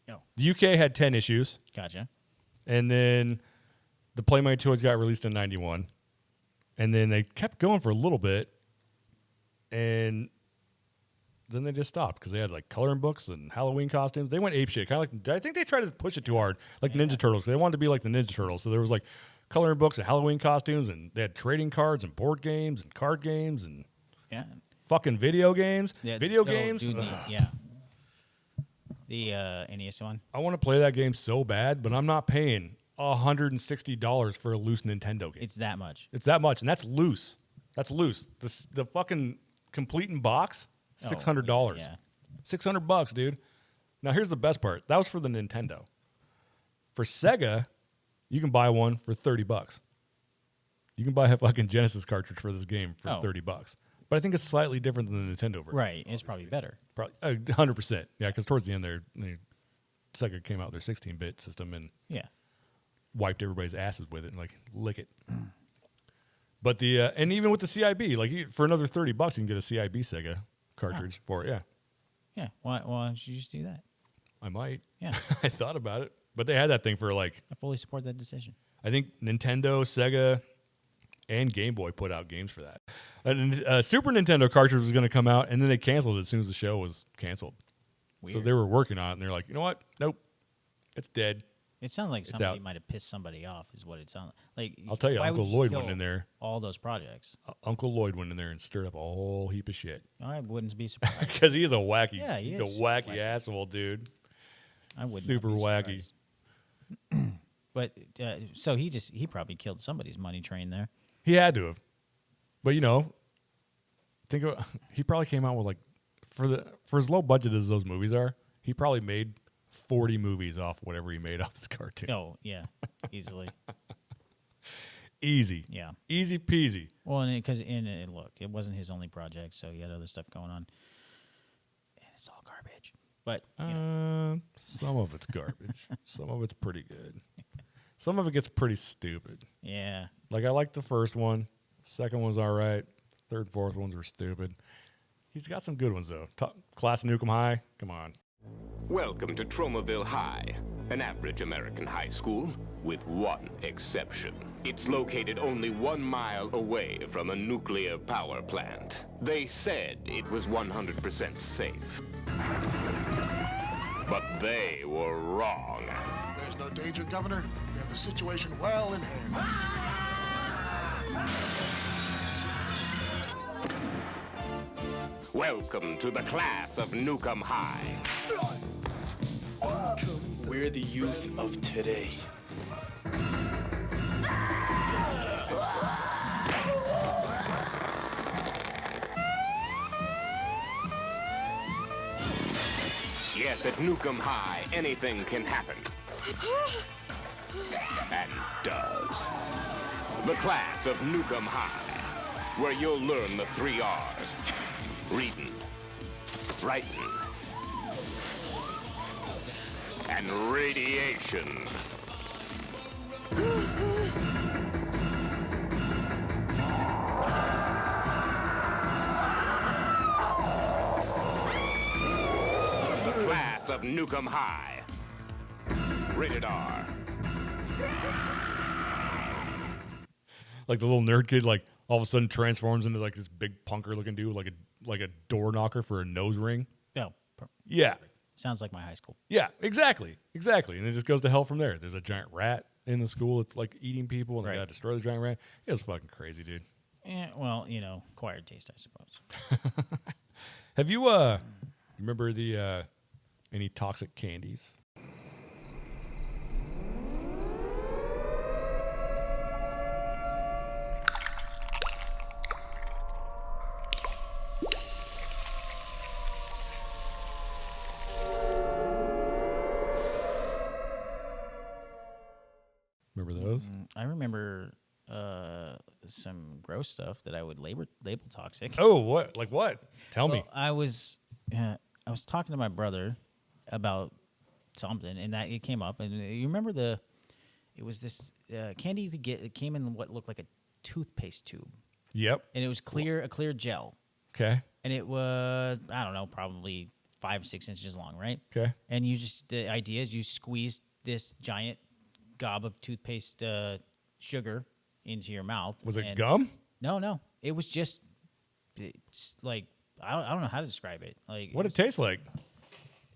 No. The UK had 10 issues, Gotcha. and then the Play My Toys got released in 91, and then they kept going for a little bit, and then they just stopped because they had like coloring books and Halloween costumes. They went apeshit. Kind of like I think they tried to push it too hard, like Ninja Turtles. They wanted to be like the Ninja Turtles. So there was like coloring books and Halloween costumes, and they had trading cards and board games and card games and fucking video games. Yeah, video games. Dude, yeah. The NES one. I want to play that game so bad, but I'm not paying $160 for a loose Nintendo game. It's that much. It's that much, and that's loose. That's loose. The fucking complete in box, $600. Yeah. $600, dude. Now here's the best part. That was for the Nintendo. For Sega, you can buy one for $30. You can buy a fucking Genesis cartridge for this game for $30. But I think it's slightly different than the Nintendo version. Right. It's probably better. Probably 100%. Yeah, because towards the end there, Sega came out with their 16-bit system and wiped everybody's asses with it and like lick it. But the and even with the CIB, like for another $30, you can get a CIB Sega cartridge for it. Yeah. Yeah. Why don't you just do that? I might. Yeah. I thought about it, but they had that thing for like. I fully support that decision. I think Nintendo, Sega, and Game Boy put out games for that. A Super Nintendo cartridge was going to come out, and then they canceled it as soon as the show was canceled. Weird. So they were working on it, and they're like, you know what? Nope, it's dead. It sounds like somebody out. might have pissed somebody off, is what it sounds like. I'll tell you, why Uncle would you Lloyd kill went in there. All those projects. Uncle Lloyd went in there and stirred up a whole heap of shit. I wouldn't be surprised. Because he is a wacky, Yeah, he's is a wacky asshole, dude. I wouldn't. Super be wacky. surprised. But so he probably killed somebody's money train there. He had to have. But he probably came out with like for as low budget as those movies are, he probably made 40 movies off whatever he made off this cartoon. Oh yeah, easily. Easy. Yeah. Easy peasy. Well, because look, it wasn't his only project, so he had other stuff going on. And it's all garbage. But some of it's garbage. Some of it's pretty good. Some of it gets pretty stupid. yeah. Like I liked the first one. Second one's all right. Third, fourth ones were stupid. He's got some good ones though. Class of Nukem High. Come on. Welcome to Tromaville High, an average American high school, with one exception. It's located only 1 mile away from a nuclear power plant. They said it was 100% safe. But they were wrong. There's no danger, Governor. We have the situation well in hand. Welcome to the class of Nukem High. We're the youth of today. Yes, at Nukem High, anything can happen. And does. The class of Nukem High, where you'll learn the 3 R's. Reading, writing, and radiation. The class of Nukem High. Rated R. Like the little nerd kid, like all of a sudden transforms into like this big punker looking dude, like a door knocker for a nose ring. No. Yeah. Sounds like my high school. Yeah, exactly. And it just goes to hell from there. There's a giant rat in the school. It's like eating people, and they gotta destroy the giant rat. It was fucking crazy, dude. Well, acquired taste, I suppose. Have you remember the any toxic candies? Remember those? I remember some gross stuff that I would label toxic. Oh, what? Like what? Tell me. I was talking to my brother about something, and that it came up. And you remember it was this candy you could get. It came in what looked like a toothpaste tube. Yep. And it was a clear gel. Okay. And it was, I don't know, probably 5 or 6 inches long, right? Okay. And the idea is you squeeze this giant gob of toothpaste sugar into your mouth. Was it gum? No. It was just, it's like I don't know how to describe it. Like What it tastes like?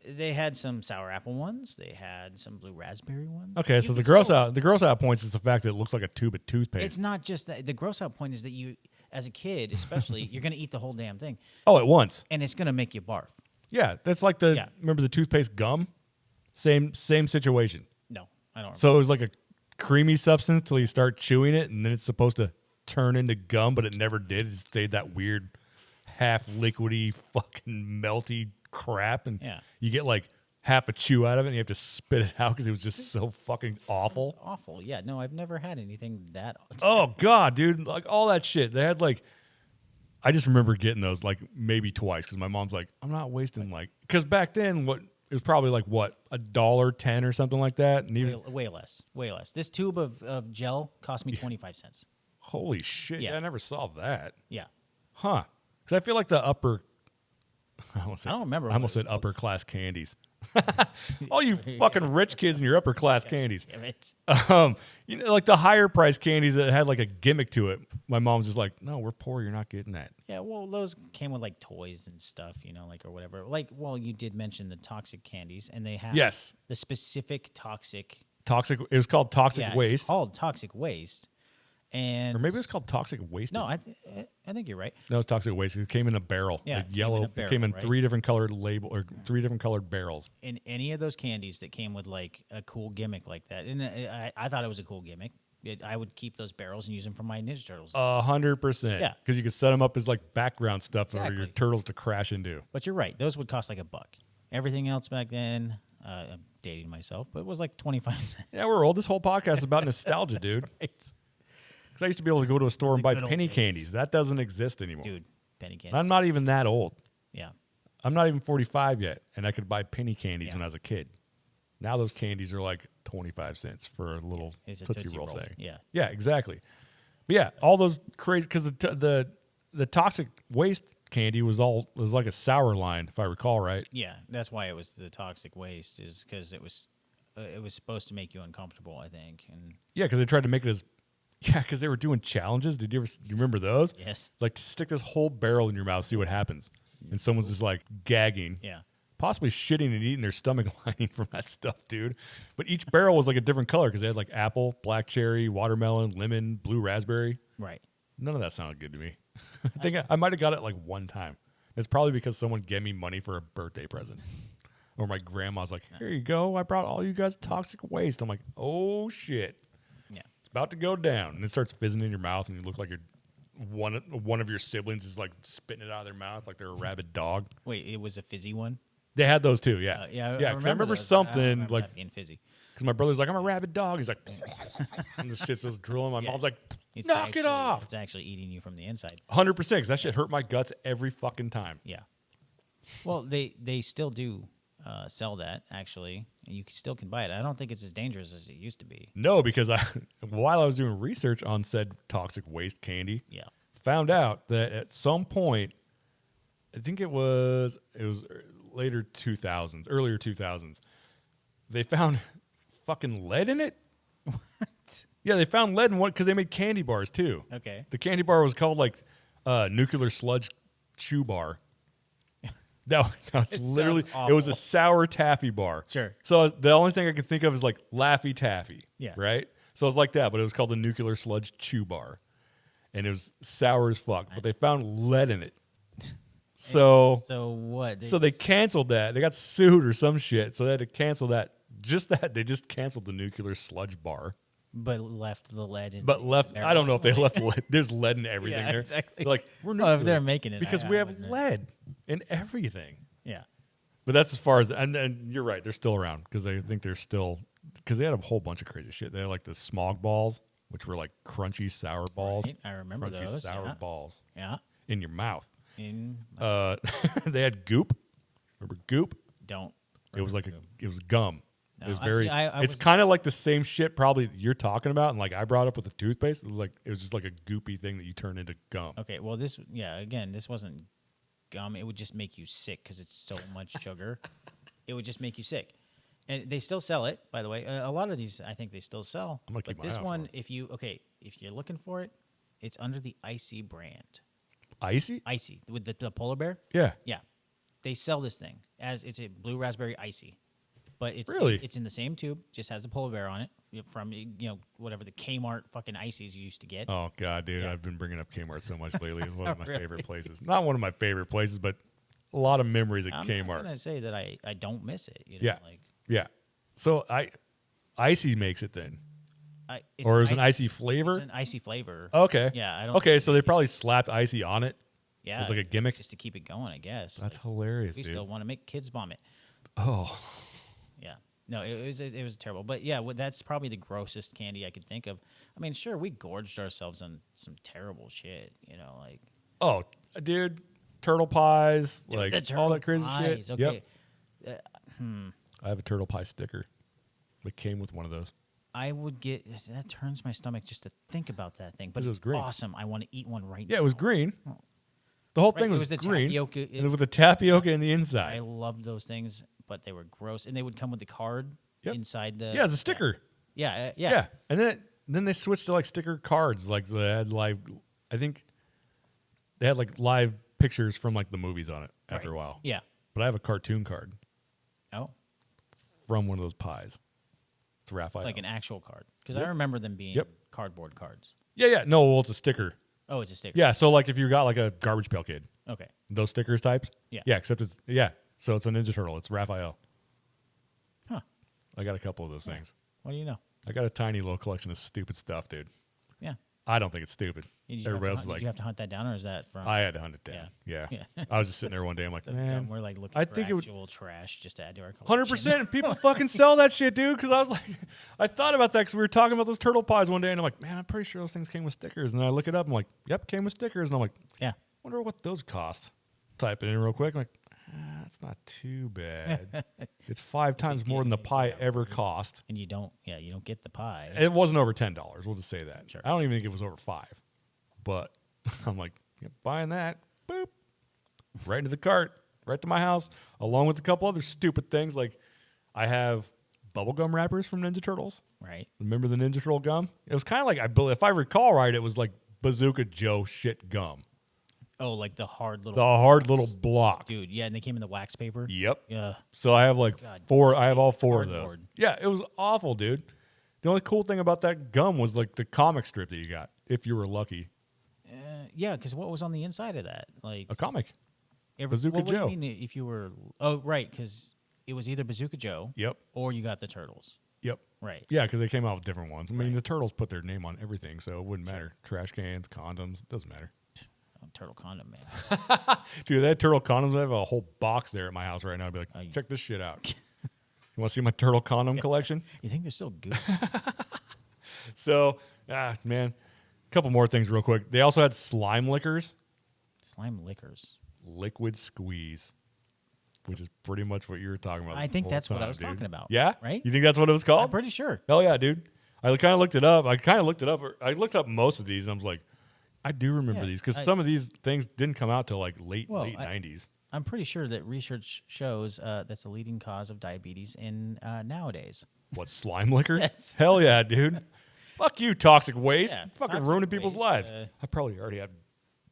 They had some sour apple ones. They had some blue raspberry ones. Okay, You so the could still- gross out points is the fact that it looks like a tube of toothpaste. It's not just that. The gross out point is that you, as a kid, especially, you're going to eat the whole damn thing, Oh, at once. and it's going to make you barf. Yeah, that's like the Yeah. remember the toothpaste gum? Same situation. No, I don't. Remember. So it was like a creamy substance till you start chewing it, and then it's supposed to turn into gum, but it never did. It stayed that weird, half liquidy, fucking melty crap, and Yeah. you get like half a chew out of it, and you have to spit it out because it was just so fucking awful. It's awful. Yeah. No, I've never had anything that. Oh god, dude, like all that shit. They had like, I just remember getting those like maybe twice because my mom's like, I'm not wasting like, because back then what it was probably like what $1.10 or something like that, and even Way less. Way less. This tube of gel cost me 25 cents. holy shit, Yeah. I never saw that, Yeah. huh? Because I feel like the upper, I don't remember I almost what it said was upper class candies. All you fucking rich kids and your upper class candies. Damn it. You know, like the higher price candies that had like a gimmick to it. My mom's just like, no, we're poor. You're not getting that. Yeah, well, those came with like toys and stuff, like or whatever. Like, well, you did mention the toxic candies, and they have Yes. the specific toxic. Toxic. It was called toxic Yeah, waste, it's called toxic waste, and or maybe it was called toxic waste. no, I think you're right. No, it's toxic waste. It came in a barrel, Yeah, like it came in yellow. a barrel, it came in right? 3 different colored label or 3 different colored barrels. In any of those candies that came with like a cool gimmick like that, and I thought it was a cool gimmick. I would keep those barrels and use them for my Ninja Turtles. 100%. Yeah. because you could set them up as like background stuff for your Exactly. turtles to crash into. But you're right; those would cost like $1. Everything else back then, I'm dating myself, but it was like 25 cents. Yeah, we're old. This whole podcast is about nostalgia, dude. Right. Because I used to be able to go to a store and The buy good old penny days. candies. That doesn't exist anymore. Dude, penny candy. I'm not even that old. Yeah. I'm not even 45 yet, and I could buy penny candies Yeah. when I was a kid. Now those candies are like 25 cents for a little It's a Tootsie Roll thing. Yeah. Yeah, exactly. But yeah, all those crazy because the toxic waste candy was like a sour line, if I recall right. Yeah, that's why it was the toxic waste, is because it was supposed to make you uncomfortable, I think. And Yeah, because they tried to make it as because they were doing challenges. Do you remember those? yes, Like to stick this whole barrel in your mouth, see what happens, and someone's just like gagging. yeah, Possibly shitting and eating their stomach lining from that stuff, dude. But each barrel was like a different color because they had like apple, black cherry, watermelon, lemon, blue raspberry. right. None of that sounded good to me. I think I might have got it like one time. It's probably because someone gave me money for a birthday present. Or my grandma's like, here you go. I brought all you guys toxic waste. I'm like, oh, shit. Yeah, It's about to go down. And it starts fizzing in your mouth, and you look like you're one of your siblings is like spitting it out of their mouth like they're a rabid dog. wait, it was a fizzy one. They had those too, yeah. Yeah, Because I remember those. I something remember like, that being fizzy. because my brother's like, I'm a rabid dog. He's like, and this shit's just drilling. My mom's like, It's knock actually, it off. It's actually eating you from the inside. 100% because that shit hurt my guts every fucking time. Yeah. Well, they still do sell that, actually, and you still can buy it. I don't think it's as dangerous as it used to be. No, because while I was doing research on said toxic waste candy, Yeah. found out that at some point, I think it was earlier 2000s, they found fucking lead in it. What? Yeah, they found lead in one because they made candy bars too. Okay. The candy bar was called like nuclear sludge chew bar. No, it's It literally sounds it was a awful. sour taffy bar. Sure. So the only thing I can think of is like Laffy Taffy. Yeah. Right. So it was like that, but it was called the nuclear sludge chew bar, and it was sour as fuck. But they found lead in it. So So what? they canceled that. They got sued or some shit. So they had to cancel that. Just that they just canceled the nuclear sludge bar. but left the lead in. But left, I don't know if they left lead. There's lead in everything Yeah, there. exactly. They're like, we're Well, if nuclear they're making it, because I we have wouldn't. lead in everything. Yeah. But that's as far as, and you're right, they're still around because I think they're still, because they had a whole bunch of crazy shit. They had like the smog balls, which were like crunchy sour balls. Right, I remember crunchy those, sour yeah. balls Yeah. in your mouth. In They had goop. Remember goop? don't. It was like it was gum. No, it was I very. see, I it's was- kind of like the same shit probably you're talking about, and like I brought up with the toothpaste. It was just like a goopy thing that you turn into gum. Okay. Well, again, this wasn't gum. It would just make you sick because it's so much sugar. It would just make you sick. And they still sell it, by the way. A lot of these, I think they still sell. I'm gonna but keep my eye this out one, for if you're looking for it, it's under the Icy brand. Icy? Icy with the polar bear. Yeah. Yeah, they sell this thing as it's a blue raspberry icy, but Really? it's in the same tube, just has a polar bear on it from whatever the Kmart fucking ices you used to get. Oh, God, dude. Yeah. I've been bringing up Kmart so much lately. It's one of my Really? favorite places. Not one of my favorite places, but a lot of memories at I'm Kmart. not gonna say that I don't miss it. Yeah. Like Yeah. So Icy makes it then. it's Or is it an icy flavor? It's an icy flavor. Okay. Yeah, I don't. Okay, so they probably slapped Icy on it. Yeah, It's like a gimmick. just to keep it going, I guess. That's Like, hilarious, we dude. still want to make kids vomit. Oh. Yeah. No, it was terrible. But yeah, that's probably the grossest candy I could think of. I mean, sure, we gorged ourselves on some terrible shit, like Oh, dude. Turtle pies. Dude, like the all turtle that crazy pies, shit. okay. Yep. I have a turtle pie sticker. It came with one of those. I would get that turns my stomach just to think about that thing. But This is it's green. awesome. I want to eat one right now. Yeah, it was green. The whole Right, thing it was was the green. tapioca- and it was with the tapioca in the inside. I loved those things, but they were gross, and they would come with the card Yep. inside the. Yeah, it's a sticker. Yeah. Yeah. And then they switched to like sticker cards. Like they had live, I think they had like live pictures from like the movies on it after a while. Yeah. But I have a cartoon card Oh, from one of those pies. It's Raphael. like an actual card, because I remember them being Yep. cardboard cards. Yeah. No, well, it's a sticker. Oh, it's a sticker. Yeah. So like if you got like a Garbage Pail Kid, Okay. those stickers types. Yeah. Yeah. Except so it's a Ninja Turtle. It's Raphael. Huh. I got a couple of those things. What do you know? I got a tiny little collection of stupid stuff, dude. Yeah. I don't think it's stupid. Did you, Everybody else have is to, like, did you have to hunt that down, or is that from? I had to hunt it down. Yeah. Yeah. Yeah. I was just sitting there one day. I'm like, man, We're like looking I for think it would actual trash just to add to our collection. 100%. People fucking sell that shit, dude. Because I was like, I thought about that because we were talking about those turtle pies one day, and I'm like, man, I'm pretty sure those things came with stickers. And then I look it up, I'm like, yep, came with stickers. And I'm like, Yeah. wonder what those cost. Type it in real quick. I'm like, that's not too bad. It's 5 times more than the pie ever cost. And you don't get the pie. It wasn't over $10. We'll just say that. Sure. I don't even think it was over 5. But I'm like, yep, buying that. Boop. Right into the cart. Right to my house. Along with a couple other stupid things. Like I have bubblegum wrappers from Ninja Turtles. Right. Remember the Ninja Turtle gum? It was kind of like, if I recall right, it was like Bazooka Joe shit gum. Oh, like the hard little. The hard little block. Dude, yeah, and they came in the wax paper. Yep. Yeah. So I have like God, 4. I have all Jesus, 4 of those. cardboard. Yeah, it was awful, dude. The only cool thing about that gum was like the comic strip that you got, if you were lucky. Yeah, because what was on the inside of that? Like A comic. every, Bazooka what do Joe. you mean if you were? Oh, right, because it was either Bazooka Joe. Yep. Or you got the turtles. Yep. Right. Yeah, because they came out with different ones. I mean, the Turtles put their name on everything, so it wouldn't matter. Trash cans, condoms, doesn't matter. Oh, turtle condom man. Dude, that turtle condoms, I have a whole box there at my house right now. I'd be like, check this shit out. You want to see my turtle condom collection? You think they're still good? So, man, a couple more things real quick. They also had slime liquors, Slime liquors. liquid squeeze, which is pretty much what you were talking about. I the think whole that's what I time, was dude. talking about. Yeah? Right? You think that's what it was called? I'm pretty sure. Hell yeah, dude. I kind of looked it up. I looked up most of these, and I was like, I do remember Yeah, these because I- some of these things didn't come out till like late Well, 90s. I'm pretty sure that research shows that's the leading cause of diabetes in nowadays. What, slime liquors? Yes. Hell yeah, dude. Fuck you, toxic waste. Yeah, Fucking toxic ruining people's waste, lives. I probably already have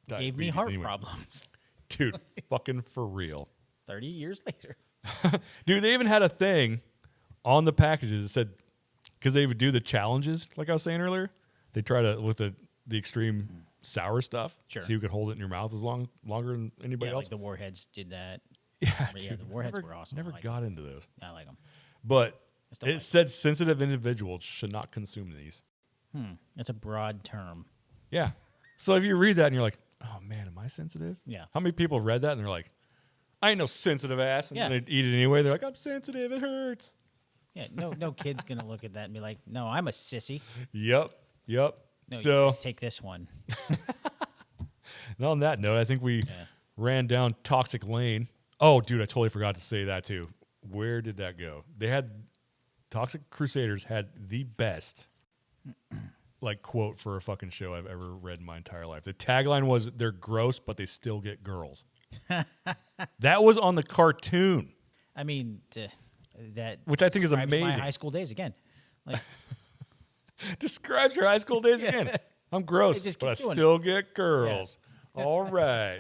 diabetes Gave me heart anyway. problems. Dude, fucking for real. 30 years later. Dude, they even had a thing on the packages that said, because they would do the challenges, like I was saying earlier, they try to, with the extreme sour stuff, Sure. so you could hold it in your mouth as longer than anybody Yeah, else. like the Warheads did that. Yeah, Yeah, dude, the Warheads never, were awesome. Never I like got into those. I like them. But still it like said sensitive individuals should not consume these. It's a broad term. Yeah. So if you read that and you're like, oh man, am I sensitive? Yeah. How many people have read that and they're like, I ain't no sensitive ass. And Yeah. then they eat it anyway. They're like, I'm sensitive. It hurts. Yeah, no kid's going to look at that and be like, no, I'm a sissy. Yep. No, you So guys take this one. and on that note, I think we ran down Toxic Lane. Oh, dude, I totally forgot to say that too. Where did that go? They had Toxic Crusaders had the best like quote for a fucking show I've ever read in my entire life. The tagline was, "They're gross, but they still get girls." That was on the cartoon, I mean, that which I think is describes amazing. My high school days again. Like, Describes your high school days again. I'm gross, They just but I keep doing it. still get girls. All right.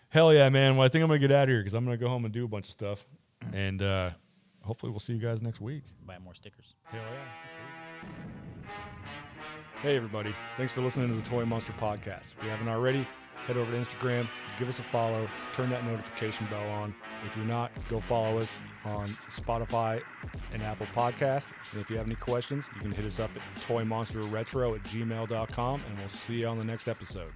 Hell yeah, man. Well, I think I'm going to get out of here because I'm going to go home and do a bunch of stuff. And hopefully we'll see you guys next week. Buy more stickers. Hell yeah. Hey, everybody. Thanks for listening to the Toy Monster Podcast. If you haven't already, head over to Instagram, give us a follow, turn that notification bell on. If you're not, go follow us on Spotify and Apple Podcast. And if you have any questions, you can hit us up at toymonsterretro@gmail.com, and we'll see you on the next episode.